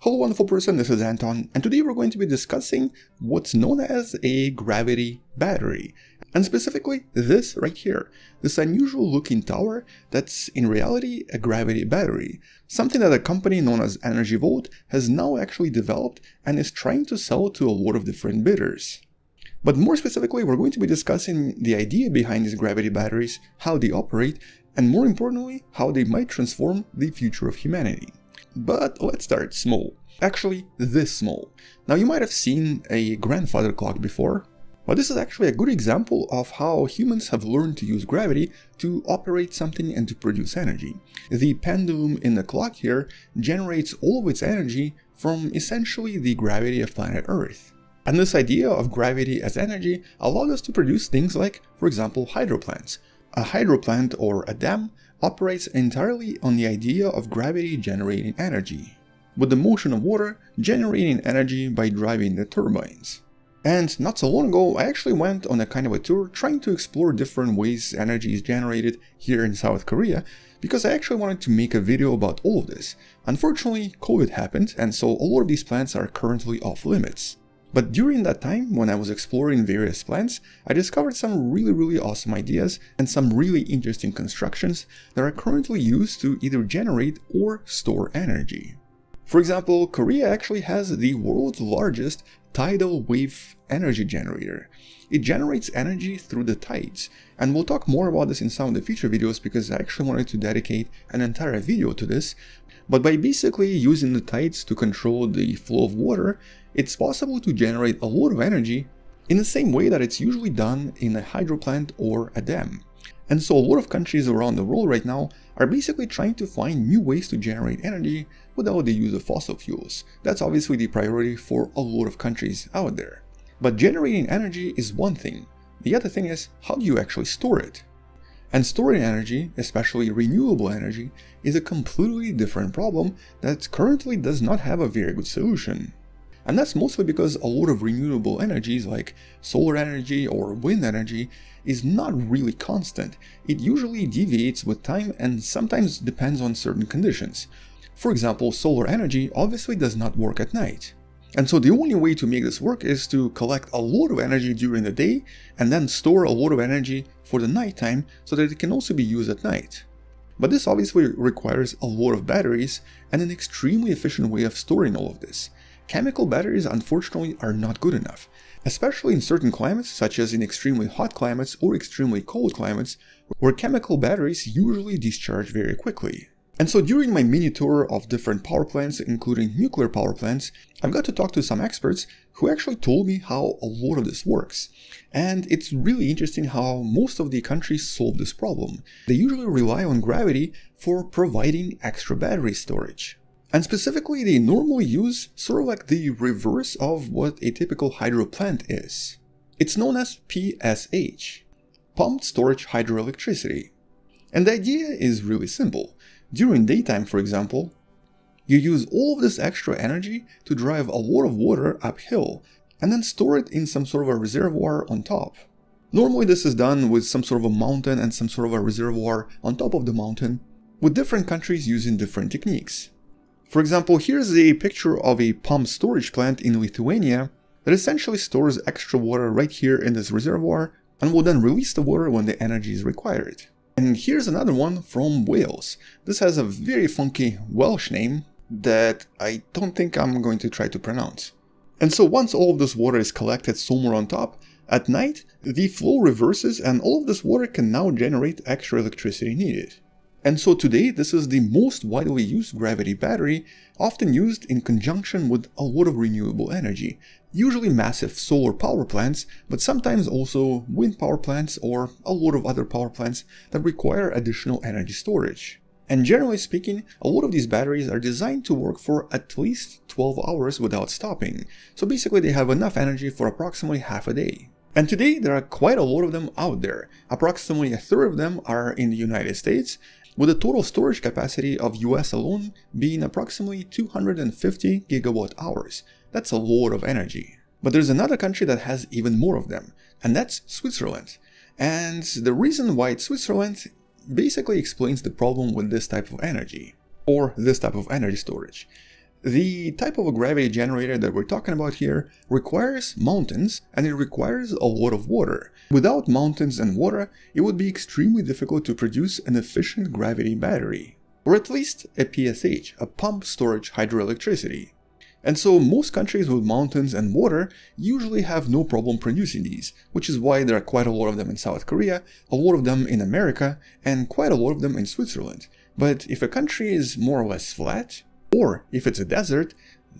Hello wonderful person, this is Anton, and today we're going to be discussing what's known as a gravity battery. And specifically this right here, this unusual looking tower that's in reality a gravity battery. Something that a company known as Energy Vault has now actually developed and is trying to sell to a lot of different bidders. But more specifically, we're going to be discussing the idea behind these gravity batteries, how they operate, and more importantly, how they might transform the future of humanity. But let's start small. Actually, this small. Now you might have seen a grandfather clock before, but this is actually a good example of how humans have learned to use gravity to operate something and to produce energy. The pendulum in the clock here generates all of its energy from essentially the gravity of planet Earth. And this idea of gravity as energy allowed us to produce things like, for example, hydroplants. A hydroplant or a dam operates entirely on the idea of gravity generating energy, with the motion of water generating energy by driving the turbines. And not so long ago, I actually went on a kind of a tour trying to explore different ways energy is generated here in South Korea, because I actually wanted to make a video about all of this. Unfortunately, COVID happened, and so a lot of these plants are currently off limits. But during that time, when I was exploring various plants, I discovered some really awesome ideas and some really interesting constructions that are currently used to either generate or store energy. For example, Korea actually has the world's largest tidal wave energy generator. It generates energy through the tides, and we'll talk more about this in some of the future videos because I actually wanted to dedicate an entire video to this. But by basically using the tides to control the flow of water, it's possible to generate a lot of energy in the same way that it's usually done in a hydroplant or a dam. And so a lot of countries around the world right now are basically trying to find new ways to generate energy without the use of fossil fuels. That's obviously the priority for a lot of countries out there. But generating energy is one thing. The other thing is, how do you actually store it? And storing energy, especially renewable energy, is a completely different problem that currently does not have a very good solution. And that's mostly because a lot of renewable energies like solar energy or wind energy is not really constant. It usually deviates with time and sometimes depends on certain conditions. For example, solar energy obviously does not work at night. And so the only way to make this work is to collect a lot of energy during the day and then store a lot of energy for the nighttime so that it can also be used at night. But this obviously requires a lot of batteries and an extremely efficient way of storing all of this. Chemical batteries unfortunately are not good enough, especially in certain climates such as in extremely hot climates or extremely cold climates where chemical batteries usually discharge very quickly. And so during my mini tour of different power plants, including nuclear power plants, I've got to talk to some experts who actually told me how a lot of this works. And it's really interesting how most of the countries solve this problem. They usually rely on gravity for providing extra battery storage. And specifically, they normally use sort of like the reverse of what a typical hydro plant is. It's known as PSH, pumped storage hydroelectricity. And the idea is really simple. During daytime, for example, you use all of this extra energy to drive a lot of water uphill and then store it in some sort of a reservoir on top. Normally this is done with some sort of a mountain and some sort of a reservoir on top of the mountain, with different countries using different techniques. For example, here's a picture of a pumped storage plant in Lithuania that essentially stores extra water right here in this reservoir and will then release the water when the energy is required. And here's another one from Wales. This has a very funky Welsh name that I don't think I'm going to try to pronounce. And so once all of this water is collected somewhere on top, at night the flow reverses and all of this water can now generate extra electricity needed. And so today this is the most widely used gravity battery, often used in conjunction with a lot of renewable energy, usually massive solar power plants, but sometimes also wind power plants or a lot of other power plants that require additional energy storage. And generally speaking, a lot of these batteries are designed to work for at least 12 hours without stopping, so basically they have enough energy for approximately half a day. And today there are quite a lot of them out there. Approximately a third of them are in the United States, with a total storage capacity of US alone being approximately 250 gigawatt hours. That's a lot of energy. But there's another country that has even more of them, and that's Switzerland. And the reason why it's Switzerland basically explains the problem with this type of energy, or this type of energy storage. The type of a gravity generator that we're talking about here requires mountains, and it requires a lot of water. Without mountains and water, it would be extremely difficult to produce an efficient gravity battery, or at least a PSH, a pump storage hydroelectricity. And so most countries with mountains and water usually have no problem producing these, which is why there are quite a lot of them in South Korea, a lot of them in America, and quite a lot of them in Switzerland. But if a country is more or less flat, or if it's a desert,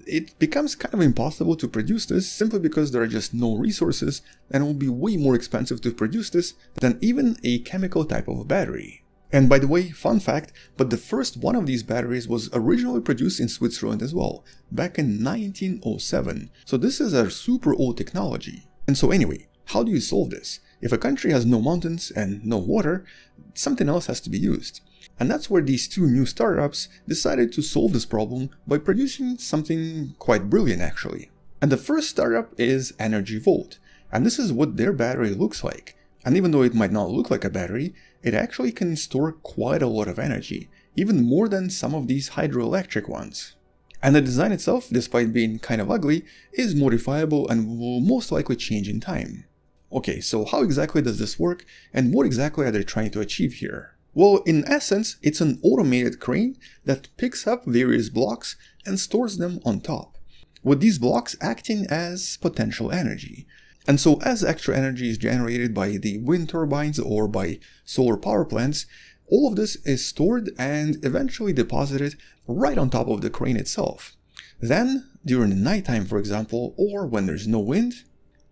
it becomes kind of impossible to produce this simply because there are just no resources, and it will be way more expensive to produce this than even a chemical type of battery. And by the way, fun fact, but the first one of these batteries was originally produced in Switzerland as well, back in 1907. So this is a super old technology. And so anyway, how do you solve this? If a country has no mountains and no water, something else has to be used. And that's where these two new startups decided to solve this problem by producing something quite brilliant actually. And the first startup is Energy Vault, and this is what their battery looks like. And even though it might not look like a battery, it actually can store quite a lot of energy, even more than some of these hydroelectric ones. And the design itself, despite being kind of ugly, is modifiable and will most likely change in time. Okay, so how exactly does this work, and what exactly are they trying to achieve here? Well, in essence, it's an automated crane that picks up various blocks and stores them on top, with these blocks acting as potential energy. And so as extra energy is generated by the wind turbines or by solar power plants, all of this is stored and eventually deposited right on top of the crane itself. Then, during the nighttime, for example, or when there's no wind,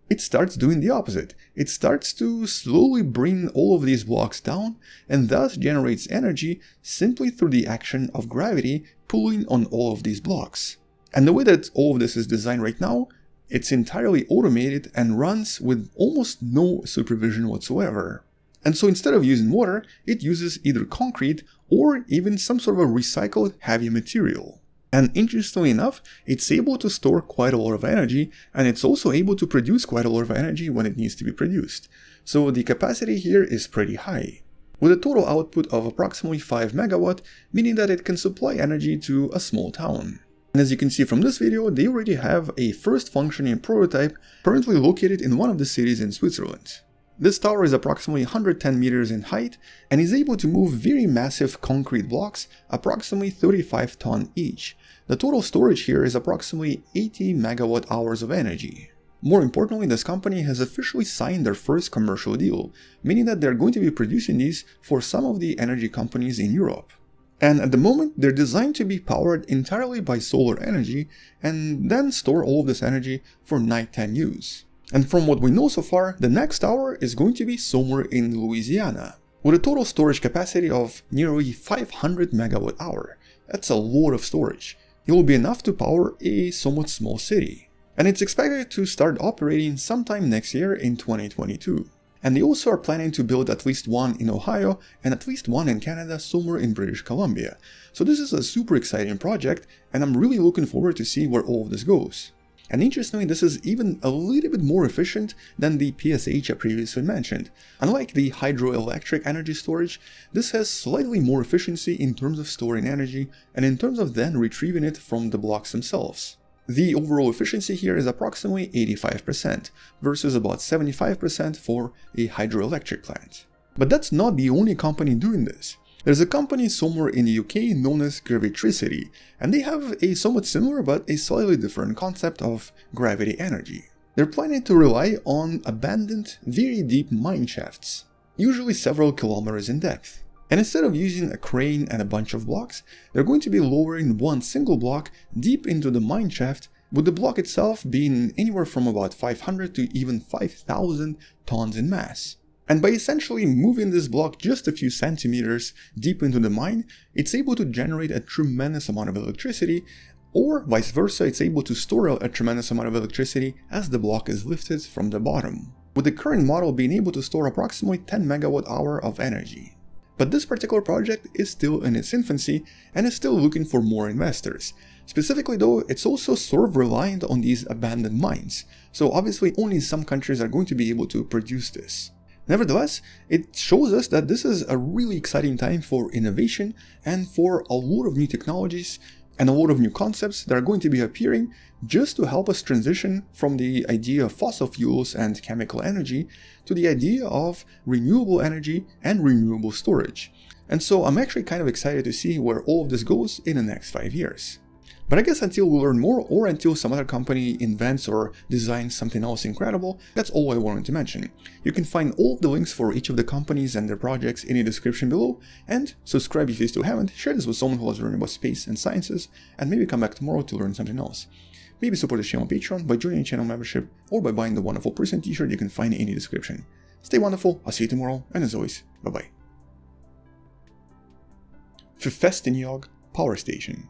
it starts doing the opposite. It starts to slowly bring all of these blocks down and thus generates energy simply through the action of gravity pulling on all of these blocks. And the way that all of this is designed right now, it's entirely automated and runs with almost no supervision whatsoever. And so instead of using water, it uses either concrete or even some sort of a recycled heavy material. And interestingly enough, it's able to store quite a lot of energy, and it's also able to produce quite a lot of energy when it needs to be produced. So the capacity here is pretty high, with a total output of approximately 5 megawatt, meaning that it can supply energy to a small town. And as you can see from this video, they already have a first functioning prototype currently located in one of the cities in Switzerland. This tower is approximately 110 meters in height and is able to move very massive concrete blocks, approximately 35 ton each. The total storage here is approximately 80 megawatt hours of energy. More importantly, this company has officially signed their first commercial deal, meaning that they're going to be producing these for some of the energy companies in Europe. And at the moment, they're designed to be powered entirely by solar energy and then store all of this energy for nighttime use. And from what we know so far, the next tower is going to be somewhere in Louisiana, with a total storage capacity of nearly 500 megawatt hour. That's a lot of storage. It will be enough to power a somewhat small city. And it's expected to start operating sometime next year in 2022. And they also are planning to build at least one in Ohio and at least one in Canada somewhere in British Columbia. So this is a super exciting project, and I'm really looking forward to see where all of this goes. And interestingly, this is even a little bit more efficient than the PSH I previously mentioned. Unlike the hydroelectric energy storage, this has slightly more efficiency in terms of storing energy and in terms of then retrieving it from the blocks themselves. The overall efficiency here is approximately 85% versus about 75% for a hydroelectric plant. But that's not the only company doing this. There's a company somewhere in the UK known as Gravitricity, and they have a somewhat similar but a slightly different concept of gravity energy. They're planning to rely on abandoned, very deep mine shafts, usually several kilometers in depth. And instead of using a crane and a bunch of blocks, they're going to be lowering one single block deep into the mine shaft, with the block itself being anywhere from about 500 to even 5,000 tons in mass. And by essentially moving this block just a few centimeters deep into the mine, it's able to generate a tremendous amount of electricity, or vice versa, it's able to store a tremendous amount of electricity as the block is lifted from the bottom, with the current model being able to store approximately 10 megawatt hour of energy. But this particular project is still in its infancy and is still looking for more investors. Specifically though, it's also sort of reliant on these abandoned mines, so obviously only some countries are going to be able to produce this. Nevertheless, it shows us that this is a really exciting time for innovation and for a lot of new technologies and a lot of new concepts that are going to be appearing just to help us transition from the idea of fossil fuels and chemical energy to the idea of renewable energy and renewable storage. And so I'm actually kind of excited to see where all of this goes in the next 5 years. But I guess until we learn more, or until some other company invents or designs something else incredible, that's all I wanted to mention. You can find all of the links for each of the companies and their projects in the description below, and subscribe if you still haven't, share this with someone who loves learning about space and sciences, and maybe come back tomorrow to learn something else. Maybe support the channel on Patreon by joining the channel membership, or by buying the Wonderful Person t-shirt you can find in the description. Stay wonderful, I'll see you tomorrow, and as always, bye bye. Fefestiniog Power Station.